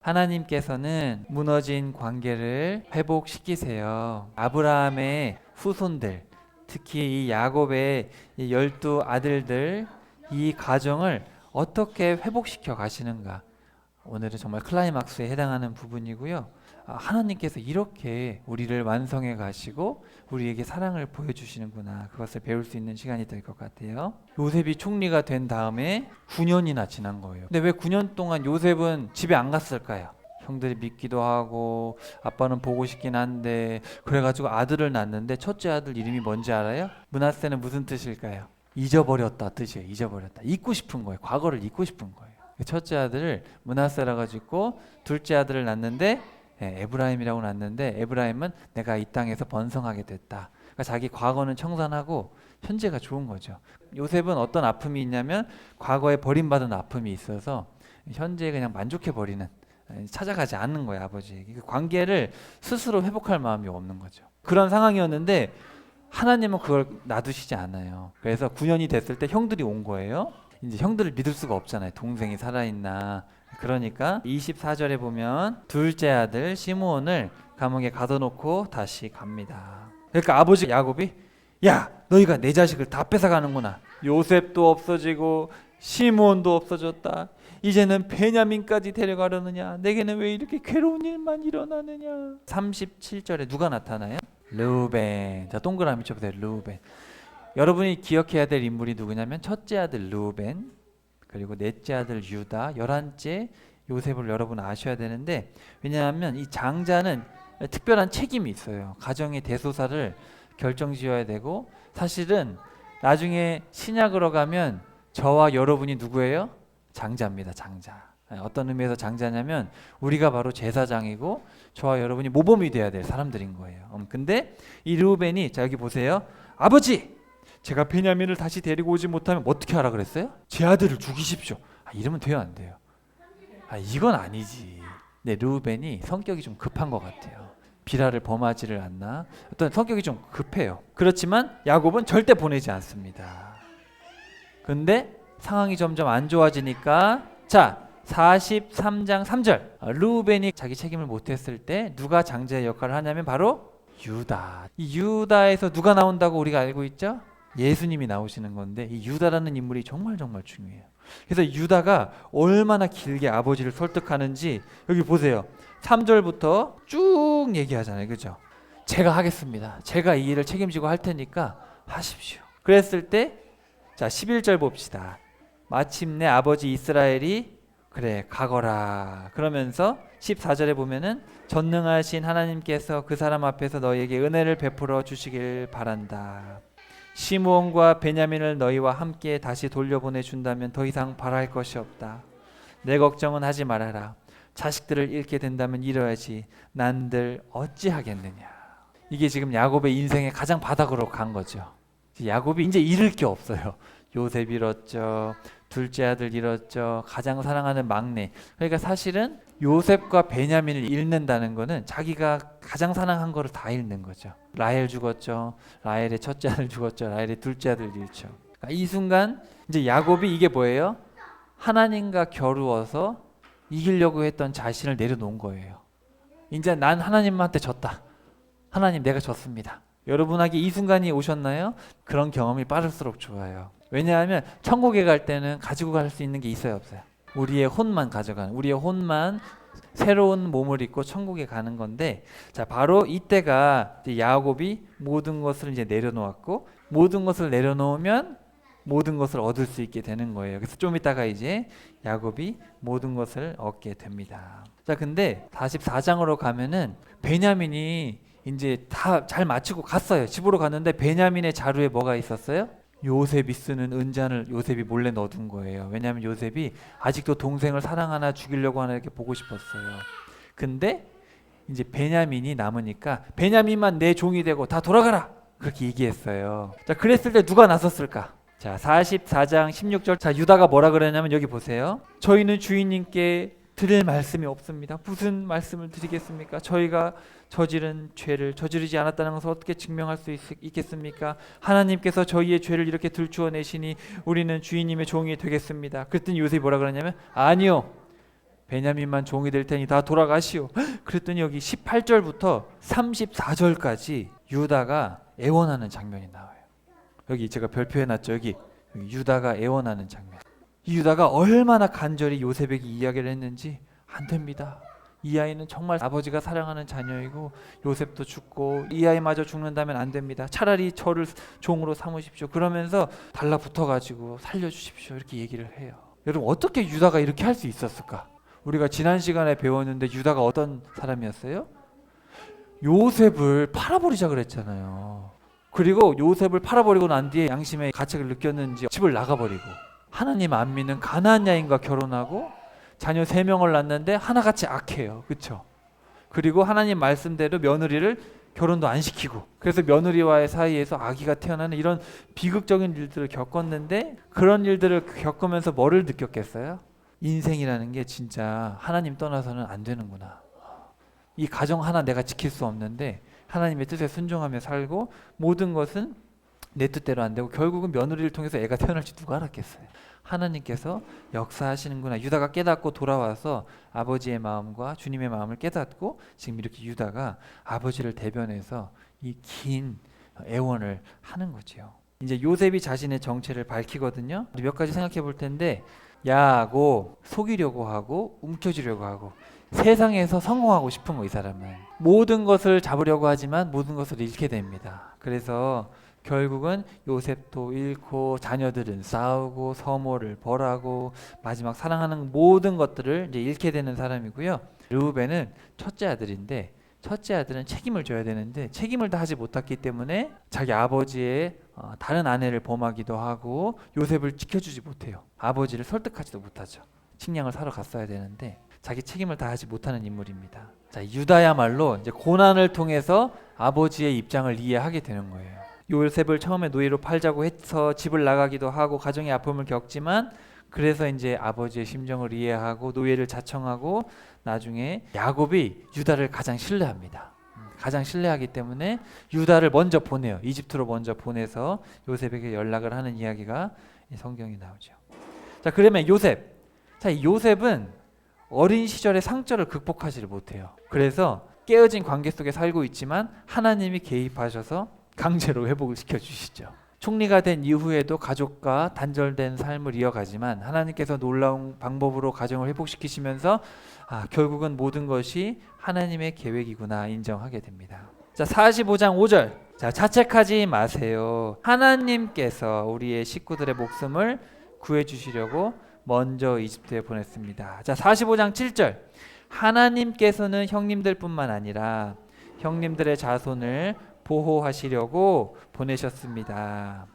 하나님께서는 무너진 관계를 회복시키세요. 아브라함의 후손들, 특히 이 야곱의 이 12 아들들, 이 가정을 어떻게 회복시켜 가시는가. 오늘은 정말 클라이막스에 해당하는 부분이고요. 하나님께서 이렇게 우리를 완성해 가시고 우리에게 사랑을 보여주시는구나. 그것을 배울 수 있는 시간이 될 것 같아요. 요셉이 총리가 된 다음에 9년이나 지난 거예요. 근데 왜 9년 동안 요셉은 집에 안 갔을까요? 형들이 믿기도 하고 아빠는 보고 싶긴 한데, 그래가지고 아들을 낳는데 첫째 아들 이름이 뭔지 알아요? 므낫세는 무슨 뜻일까요? 잊어버렸다 뜻이에요. 잊어버렸다. 잊고 싶은 거예요. 과거를 잊고 싶은 거예요. 첫째 아들을 므낫세라고 짓고 둘째 아들을 낳는데 에브라임이라고 낳는데, 에브라임은 내가 이 땅에서 번성하게 됐다. 그러니까 자기 과거는 청산하고 현재가 좋은 거죠. 요셉은 어떤 아픔이 있냐면 과거에 버림받은 아픔이 있어서 현재에 그냥 만족해버리는, 찾아가지 않는 거예요. 아버지 그 관계를 스스로 회복할 마음이 없는 거죠. 그런 상황이었는데 하나님은 그걸 놔두시지 않아요. 그래서 9년이 됐을 때 형들이 온 거예요. 이제 형들을 믿을 수가 없잖아요. 동생이 살아있나. 그러니까 24절에 보면 둘째 아들 시므온을 감옥에 가둬놓고 다시 갑니다. 그러니까 아버지 야곱이, 야 너희가 내 자식을 다 뺏어가는구나. 요셉도 없어지고 시므온도 없어졌다. 이제는 베냐민까지 데려가려느냐. 내게는 왜 이렇게 괴로운 일만 일어나느냐. 37절에 누가 나타나요? 르우벤. 자, 동그라미 쳐보세요. 르우벤. 여러분이 기억해야 될 인물이 누구냐면 첫째 아들 르우벤, 그리고 넷째 아들 유다, 11째 요셉을 여러분 아셔야 되는데, 왜냐하면 이 장자는 특별한 책임이 있어요. 가정의 대소사를 결정지어야 되고, 사실은 나중에 신약으로 가면 저와 여러분이 누구예요? 장자입니다. 장자. 어떤 의미에서 장자냐면 우리가 바로 제사장이고 저와 여러분이 모범이 돼야 될 사람들인 거예요. 근데 이 르우벤이, 자 여기 보세요. 아버지, 제가 베냐민을 다시 데리고 오지 못하면 어떻게 하라 그랬어요? 제 아들을 죽이십시오. 이러면 돼요, 안 돼요? 이건 아니지. 네, 르우벤이 성격이 좀 급한 것 같아요. 비라를 범하지를 않나? 어떤 성격이 좀 급해요. 그렇지만 야곱은 절대 보내지 않습니다. 근데 상황이 점점 안 좋아지니까, 자 43장 3절, 르우벤이 자기 책임을 못했을 때 누가 장자의 역할을 하냐면 바로 유다. 이 유다에서 누가 나온다고 우리가 알고 있죠? 예수님이 나오시는 건데, 이 유다라는 인물이 정말 중요해요. 그래서 유다가 얼마나 길게 아버지를 설득하는지 여기 보세요. 3절부터 쭉 얘기하잖아요. 그죠? 제가 하겠습니다. 제가 이 일을 책임지고 할 테니까 하십시오. 그랬을 때, 자 11절 봅시다. 마침내 아버지 이스라엘이 그래 가거라 그러면서 14절에 보면은 전능하신 하나님께서 그 사람 앞에서 너희에게 은혜를 베풀어 주시길 바란다. 시므온과 베냐민을 너희와 함께 다시 돌려보내 준다면 더 이상 바랄 것이 없다. 내 걱정은 하지 말아라. 자식들을 잃게 된다면 잃어야지. 난들 어찌하겠느냐. 이게 지금 야곱의 인생의 가장 바닥으로 간 거죠. 야곱이 이제 잃을 게 없어요. 요셉 잃었죠. 둘째 아들 잃었죠. 가장 사랑하는 막내. 그러니까 사실은 요셉과 베냐민을 잃는다는 거는 자기가 가장 사랑한 거를 다 잃는 거죠. 라헬 죽었죠. 라헬의 첫째 아들 죽었죠. 라헬의 둘째 아들 잃죠. 그러니까 이 순간 이제 야곱이 이게 뭐예요? 하나님과 겨루어서 이기려고 했던 자신을 내려놓은 거예요. 이제 난 하나님한테 졌다. 하나님 내가 졌습니다. 여러분에게 이 순간이 오셨나요? 그런 경험이 빠를수록 좋아요. 왜냐하면 천국에 갈 때는 가지고 갈 수 있는 게 있어요, 없어요? 우리의 혼만 가져가는, 우리의 혼만 새로운 몸을 입고 천국에 가는 건데, 자 바로 이때가 이제 야곱이 모든 것을 이제 내려놓았고, 모든 것을 내려놓으면 모든 것을 얻을 수 있게 되는 거예요. 그래서 좀 이따가 이제 야곱이 모든 것을 얻게 됩니다. 자 근데 44장으로 가면은 베냐민이 이제 다 잘 마치고 갔어요. 집으로 갔는데 베냐민의 자루에 뭐가 있었어요? 요셉이 쓰는 은잔을 요셉이 몰래 넣어둔 거예요. 왜냐하면 요셉이 아직도 동생을 사랑하나 죽이려고 하나 이렇게 보고 싶었어요. 근데 이제 베냐민이 남으니까 베냐민만 내 종이 되고 다 돌아가라 그렇게 얘기했어요. 자 그랬을 때 누가 나섰을까? 자 44장 16절, 자 유다가 뭐라 그러냐면 여기 보세요. 저희는 주인님께 드릴 말씀이 없습니다. 무슨 말씀을 드리겠습니까? 저희가 저지른 죄를 저지르지 않았다는 것을 어떻게 증명할 수 있겠습니까? 하나님께서 저희의 죄를 이렇게 들추어내시니 우리는 주인님의 종이 되겠습니다. 그랬더니 요셉이 뭐라 그러냐면 아니요, 베냐민만 종이 될 테니 다 돌아가시오. 그랬더니 여기 18절부터 34절까지 유다가 애원하는 장면이 나와요. 여기 제가 별표해놨죠. 여기 유다가 애원하는 장면. 이 유다가 얼마나 간절히 요셉에게 이야기를 했는지. 안 됩니다. 이 아이는 정말 아버지가 사랑하는 자녀이고 요셉도 죽고 이 아이마저 죽는다면 안 됩니다. 차라리 저를 종으로 삼으십시오. 그러면서 달라붙어가지고 살려주십시오. 이렇게 얘기를 해요. 여러분, 어떻게 유다가 이렇게 할 수 있었을까? 우리가 지난 시간에 배웠는데 유다가 어떤 사람이었어요? 요셉을 팔아버리자 그랬잖아요. 그리고 요셉을 팔아버리고 난 뒤에 양심의 가책을 느꼈는지 집을 나가버리고 하나님 안 믿는 가나안 여인과 결혼하고 자녀 3명을 낳는데 하나같이 악해요. 그렇죠? 그리고 하나님 말씀대로 며느리를 결혼도 안 시키고, 그래서 며느리와의 사이에서 아기가 태어나는 이런 비극적인 일들을 겪었는데, 그런 일들을 겪으면서 뭐를 느꼈겠어요? 인생이라는 게 진짜 하나님 떠나서는 안 되는구나. 이 가정 하나 내가 지킬 수 없는데 하나님의 뜻에 순종하며 살고, 모든 것은 내 뜻대로 안 되고 결국은 며느리를 통해서 애가 태어날지 누가 알았겠어요. 하나님께서 역사하시는구나. 유다가 깨닫고 돌아와서 아버지의 마음과 주님의 마음을 깨닫고 지금 이렇게 유다가 아버지를 대변해서 이 긴 애원을 하는 거지요. 이제 요셉이 자신의 정체를 밝히거든요. 몇 가지 생각해 볼 텐데, 야하고 속이려고 하고 움켜쥐려고 하고 세상에서 성공하고 싶은 거, 이 사람은 모든 것을 잡으려고 하지만 모든 것을 잃게 됩니다. 그래서 결국은 요셉도 잃고 자녀들은 싸우고 서모를 벌하고 마지막 사랑하는 모든 것들을 이제 잃게 되는 사람이고요. 르우벤은 첫째 아들인데, 첫째 아들은 책임을 져야 되는데 책임을 다 하지 못했기 때문에 자기 아버지의 다른 아내를 범하기도 하고 요셉을 지켜주지 못해요. 아버지를 설득하지도 못하죠. 식량을 사러 갔어야 되는데 자기 책임을 다하지 못하는 인물입니다. 자, 유다야말로 이제 고난을 통해서 아버지의 입장을 이해하게 되는 거예요. 요셉을 처음에 노예로 팔자고 해서 집을 나가기도 하고 가정의 아픔을 겪지만, 그래서 이제 아버지의 심정을 이해하고 노예를 자청하고 나중에 야곱이 유다를 가장 신뢰합니다. 가장 신뢰하기 때문에 유다를 먼저 보내요. 이집트로 먼저 보내서 요셉에게 연락을 하는 이야기가 성경에 나오죠. 자, 그러면 요셉. 자, 이 요셉은 어린 시절의 상처를 극복하지를 못해요. 그래서 깨어진 관계 속에 살고 있지만 하나님이 개입하셔서 강제로 회복을 시켜주시죠. 총리가 된 이후에도 가족과 단절된 삶을 이어가지만 하나님께서 놀라운 방법으로 가정을 회복시키시면서 결국은 모든 것이 하나님의 계획이구나 인정하게 됩니다. 자, 45장 5절. 자, 자책하지 마세요. 하나님께서 우리의 식구들의 목숨을 구해주시려고 먼저 이집트에 보냈습니다. 자, 45장 7절. 하나님께서는 형님들 뿐만 아니라 형님들의 자손을 보호하시려고 보내셨습니다.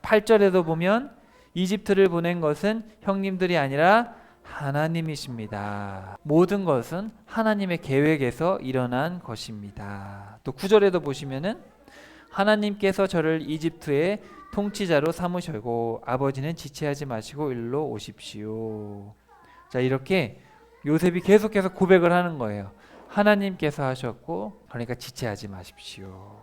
8절에도 보면 이집트를 보낸 것은 형님들이 아니라 하나님이십니다. 모든 것은 하나님의 계획에서 일어난 것입니다. 또 9절에도 보시면은 하나님께서 저를 이집트의 통치자로 삼으시고 아버지는 지체하지 마시고 일로 오십시오. 자, 이렇게 요셉이 계속해서 고백을 하는 거예요. 하나님께서 하셨고, 그러니까 지체하지 마십시오.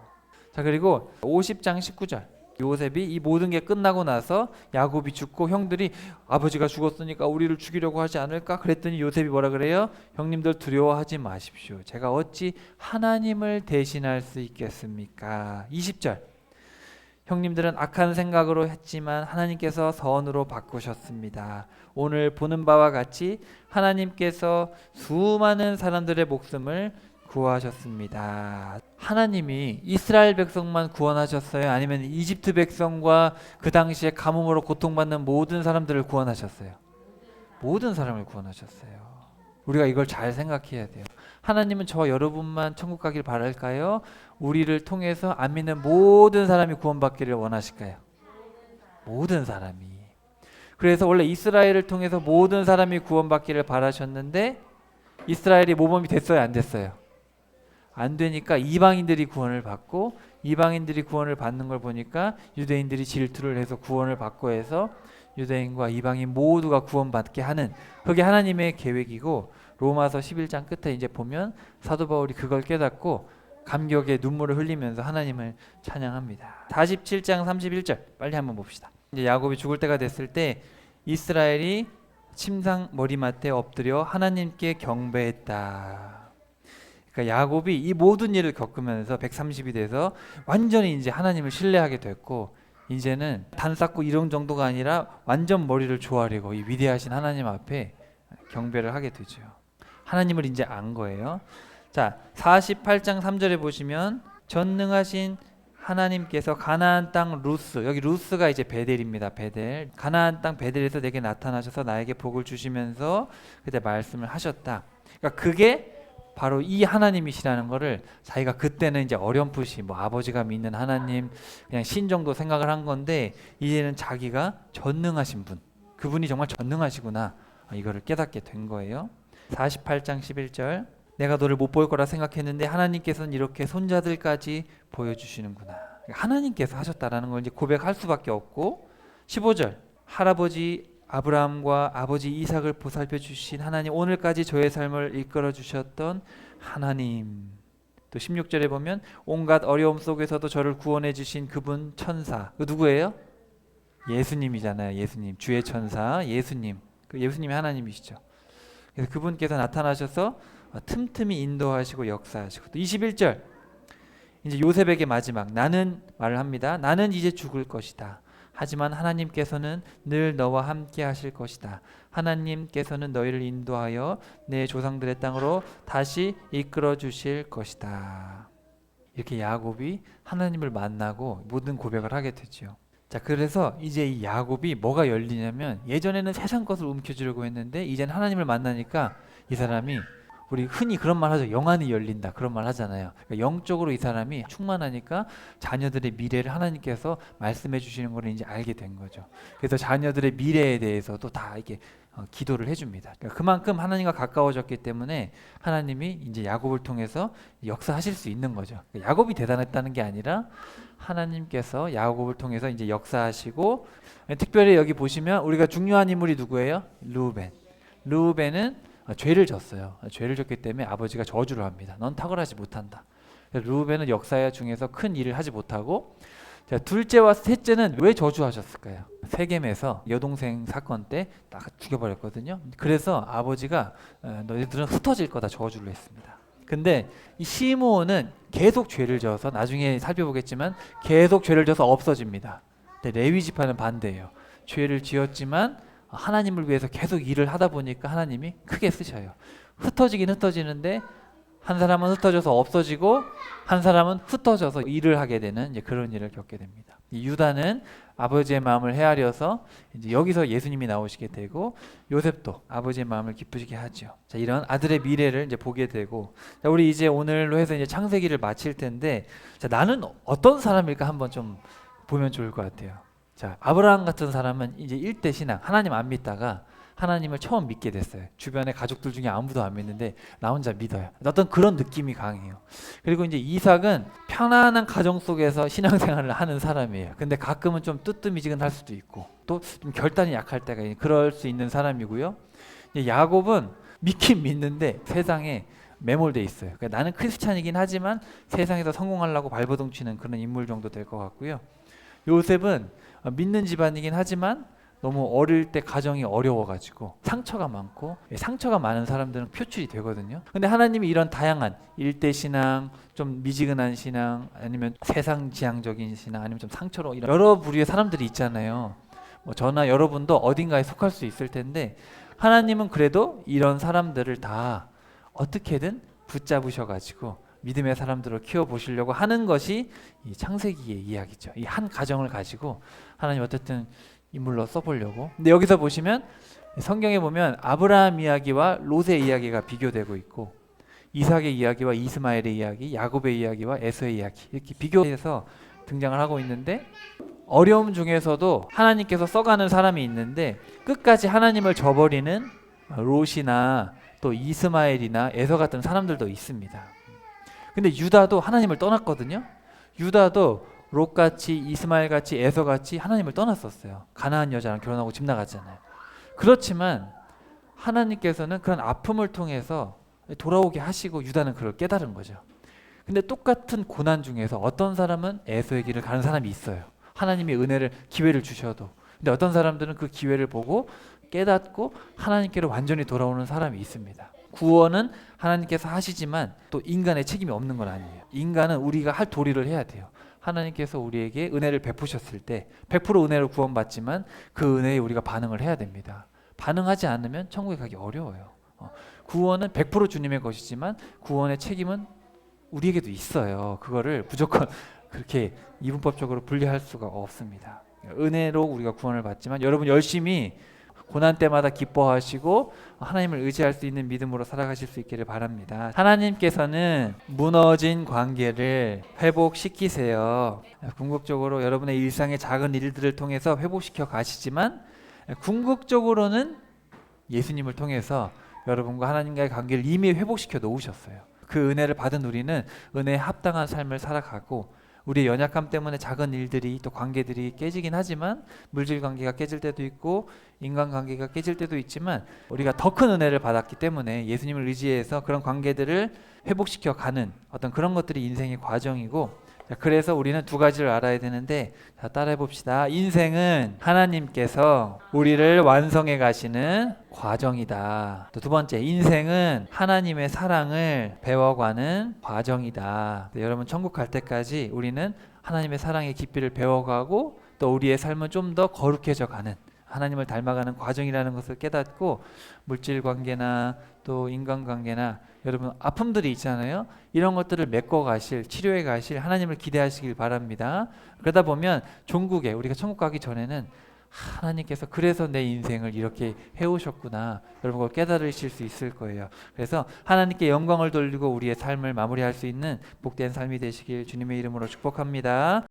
자, 그리고 50장 19절. 요셉이 이 모든 게 끝나고 나서 야곱이 죽고 형들이 아버지가 죽었으니까 우리를 죽이려고 하지 않을까? 그랬더니 요셉이 뭐라 그래요? 형님들 두려워하지 마십시오. 제가 어찌 하나님을 대신할 수 있겠습니까? 20절. 형님들은 악한 생각으로 했지만 하나님께서 선으로 바꾸셨습니다. 오늘 보는 바와 같이 하나님께서 수많은 사람들의 목숨을 구하셨습니다. 하나님이 이스라엘 백성만 구원하셨어요? 아니면 이집트 백성과 그 당시에 가뭄으로 고통받는 모든 사람들을 구원하셨어요? 모든 사람을 구원하셨어요. 우리가 이걸 잘 생각해야 돼요. 하나님은 저와 여러분만 천국 가길 바랄까요? 우리를 통해서 안 믿는 모든 사람이 구원받기를 원하실까요? 모든 사람이. 그래서 원래 이스라엘을 통해서 모든 사람이 구원받기를 바라셨는데 이스라엘이 모범이 됐어요? 안 됐어요? 안 되니까 이방인들이 구원을 받고, 이방인들이 구원을 받는 걸 보니까 유대인들이 질투를 해서 구원을 받고 해서 유대인과 이방인 모두가 구원받게 하는, 그게 하나님의 계획이고, 로마서 11장 끝에 이제 보면 사도 바울이 그걸 깨닫고 감격의 눈물을 흘리면서 하나님을 찬양합니다. 47장 31절 빨리 한번 봅시다. 이제 야곱이 죽을 때가 됐을 때 이스라엘이 침상 머리맡에 엎드려 하나님께 경배했다. 그러니까 야곱이 이 모든 일을 겪으면서 130이 돼서 완전히 이제 하나님을 신뢰하게 됐고, 이제는 단 쌓고 이런 정도가 아니라 완전 머리를 조아리고 이 위대하신 하나님 앞에 경배를 하게 되죠. 하나님을 이제 안 거예요. 자, 48장 3절에 보시면 전능하신 하나님께서 가나안 땅 루스, 여기 루스가 이제 베델입니다. 베델. 가나안 땅 베델에서 내게 나타나셔서 나에게 복을 주시면서 그때 말씀을 하셨다. 그러니까 그게 바로 이 하나님이시라는 거를 자기가 그때는 이제 어렴풋이 뭐 아버지가 믿는 하나님, 그냥 신 정도 생각을 한 건데, 이제는 자기가 전능하신 분, 그분이 정말 전능하시구나, 이거를 깨닫게 된 거예요. 48장 11절, 내가 너를 못 볼 거라 생각했는데 하나님께서는 이렇게 손자들까지 보여주시는구나. 하나님께서 하셨다라는 걸 이제 고백할 수밖에 없고, 15절, 할아버지 아브라함과 아버지 이삭을 보살펴 주신 하나님, 오늘까지 저의 삶을 이끌어 주셨던 하나님. 또 16절에 보면 온갖 어려움 속에서도 저를 구원해 주신 그분 천사. 그 누구예요? 예수님이잖아요. 예수님, 주의 천사 예수님. 그 예수님이 하나님이시죠. 그래서 그분께서 나타나셔서 틈틈이 인도하시고 역사하시고, 또 21절, 이제 요셉에게 마지막 나는 말을 합니다. 나는 이제 죽을 것이다. 하지만 하나님께서는 늘 너와 함께 하실 것이다. 하나님께서는 너희를 인도하여 내 조상들의 땅으로 다시 이끌어 주실 것이다. 이렇게 야곱이 하나님을 만나고 모든 고백을 하게 되죠. 자, 그래서 이제 이 야곱이 뭐가 열리냐면, 예전에는 세상 것을 움켜쥐려고 했는데 이제는 하나님을 만나니까 이 사람이, 우리 흔히 그런 말 하죠. 영안이 열린다, 그런 말 하잖아요. 그러니까 영적으로 이 사람이 충만하니까 자녀들의 미래를 하나님께서 말씀해 주시는 걸 이제 알게 된 거죠. 그래서 자녀들의 미래에 대해서도 다 이렇게 기도를 해줍니다. 그러니까 그만큼 하나님과 가까워졌기 때문에 하나님이 이제 야곱을 통해서 역사하실 수 있는 거죠. 그러니까 야곱이 대단했다는 게 아니라 하나님께서 야곱을 통해서 이제 역사하시고, 특별히 여기 보시면 우리가 중요한 인물이 누구예요? 르우벤. 르우벤은 죄를 졌어요. 죄를 졌기 때문에 아버지가 저주를 합니다. 넌 탁월하지 못한다. 르우벤은 역사 중에서 큰 일을 하지 못하고, 자, 둘째와 셋째는 왜 저주하셨을까요? 세겜에서 여동생 사건 때 딱 죽여버렸거든요. 그래서 아버지가 너희들은 흩어질 거다 저주를 했습니다. 근데 이 시므온은 계속 죄를 져서, 나중에 살펴보겠지만 계속 죄를 져서 없어집니다. 근데 레위 지파는 반대예요. 죄를 지었지만 하나님을 위해서 계속 일을 하다 보니까 하나님이 크게 쓰셔요. 흩어지긴 흩어지는데 한 사람은 흩어져서 없어지고 한 사람은 흩어져서 일을 하게 되는 이제 그런 일을 겪게 됩니다. 이 유다는 아버지의 마음을 헤아려서 이제 여기서 예수님이 나오시게 되고, 요셉도 아버지의 마음을 기쁘시게 하죠. 자, 이런 아들의 미래를 이제 보게 되고, 자, 우리 이제 오늘로 해서 이제 창세기를 마칠 텐데, 자, 나는 어떤 사람일까 한번 좀 보면 좋을 것 같아요. 자, 아브라함 같은 사람은 이제 일대 신앙, 하나님 안 믿다가 하나님을 처음 믿게 됐어요. 주변에 가족들 중에 아무도 안 믿는데 나 혼자 믿어요. 어떤 그런 느낌이 강해요. 그리고 이제 이삭은 편안한 가정 속에서 신앙생활을 하는 사람이에요. 근데 가끔은 좀 뜨뜻미지근할 수도 있고, 또 좀 결단이 약할 때가 그럴 수 있는 사람이고요. 이제 야곱은 믿긴 믿는데 세상에 매몰돼 있어요. 그러니까 나는 크리스찬이긴 하지만 세상에서 성공하려고 발버둥 치는 그런 인물 정도 될 것 같고요. 요셉은 믿는 집안이긴 하지만 너무 어릴 때 가정이 어려워가지고 상처가 많고, 상처가 많은 사람들은 표출이 되거든요. 근데 하나님이 이런 다양한 일대 신앙, 좀 미지근한 신앙, 아니면 세상 지향적인 신앙, 아니면 좀 상처로, 이런 여러 부류의 사람들이 있잖아요. 뭐 저나 여러분도 어딘가에 속할 수 있을 텐데, 하나님은 그래도 이런 사람들을 다 어떻게든 붙잡으셔가지고 믿음의 사람들을 키워보시려고 하는 것이 이 창세기의 이야기죠. 이 한 가정을 가지고 하나님 어쨌든 인물로 써보려고. 근데 여기서 보시면 성경에 보면 아브라함 이야기와 롯의 이야기가 비교되고 있고, 이삭의 이야기와 이스마엘의 이야기, 야곱의 이야기와 에서의 이야기, 이렇게 비교해서 등장을 하고 있는데, 어려움 중에서도 하나님께서 써가는 사람이 있는데 끝까지 하나님을 저버리는 롯이나 또 이스마엘이나 에서 같은 사람들도 있습니다. 근데 유다도 하나님을 떠났거든요. 유다도 롯같이 이스마엘같이 에서같이 하나님을 떠났었어요. 가나안 여자랑 결혼하고 집 나갔잖아요. 그렇지만 하나님께서는 그런 아픔을 통해서 돌아오게 하시고 유다는 그걸 깨달은 거죠. 근데 똑같은 고난 중에서 어떤 사람은 에서의 길을 가는 사람이 있어요. 하나님의 은혜를, 기회를 주셔도. 근데 어떤 사람들은 그 기회를 보고 깨닫고 하나님께로 완전히 돌아오는 사람이 있습니다. 구원은 하나님께서 하시지만 또 인간의 책임이 없는 건 아니에요. 인간은 우리가 할 도리를 해야 돼요. 하나님께서 우리에게 은혜를 베푸셨을 때 100% 은혜를 구원받지만 그 은혜에 우리가 반응을 해야 됩니다. 반응하지 않으면 천국에 가기 어려워요. 구원은 100% 주님의 것이지만 구원의 책임은 우리에게도 있어요. 그거를 무조건 그렇게 이분법적으로 분리할 수가 없습니다. 은혜로 우리가 구원을 받지만 여러분 열심히 고난 때마다 기뻐하시고 하나님을 의지할 수 있는 믿음으로 살아가실 수 있기를 바랍니다. 하나님께서는 무너진 관계를 회복시키세요. 궁극적으로 여러분의 일상의 작은 일들을 통해서 회복시켜 가시지만 궁극적으로는 예수님을 통해서 여러분과 하나님과의 관계를 이미 회복시켜 놓으셨어요. 그 은혜를 받은 우리는 은혜에 합당한 삶을 살아가고 우리의 연약함 때문에 작은 일들이 또 관계들이 깨지긴 하지만 물질 관계가 깨질 때도 있고 인간 관계가 깨질 때도 있지만 우리가 더 큰 은혜를 받았기 때문에 예수님을 의지해서 그런 관계들을 회복시켜 가는 어떤 그런 것들이 인생의 과정이고, 자, 그래서 우리는 두 가지를 알아야 되는데, 자, 따라해 봅시다. 인생은 하나님께서 우리를 완성해 가시는 과정이다. 또 두 번째, 인생은 하나님의 사랑을 배워가는 과정이다. 여러분 천국 갈 때까지 우리는 하나님의 사랑의 깊이를 배워가고 또 우리의 삶은 좀 더 거룩해져 가는, 하나님을 닮아가는 과정이라는 것을 깨닫고 물질 관계나 또 인간 관계나 여러분 아픔들이 있잖아요. 이런 것들을 메꿔 가실, 치료해 가실 하나님을 기대하시길 바랍니다. 그러다 보면 종국에 우리가 천국 가기 전에는 하나님께서 그래서 내 인생을 이렇게 해오셨구나, 여러분 그걸 깨달으실 수 있을 거예요. 그래서 하나님께 영광을 돌리고 우리의 삶을 마무리할 수 있는 복된 삶이 되시길 주님의 이름으로 축복합니다.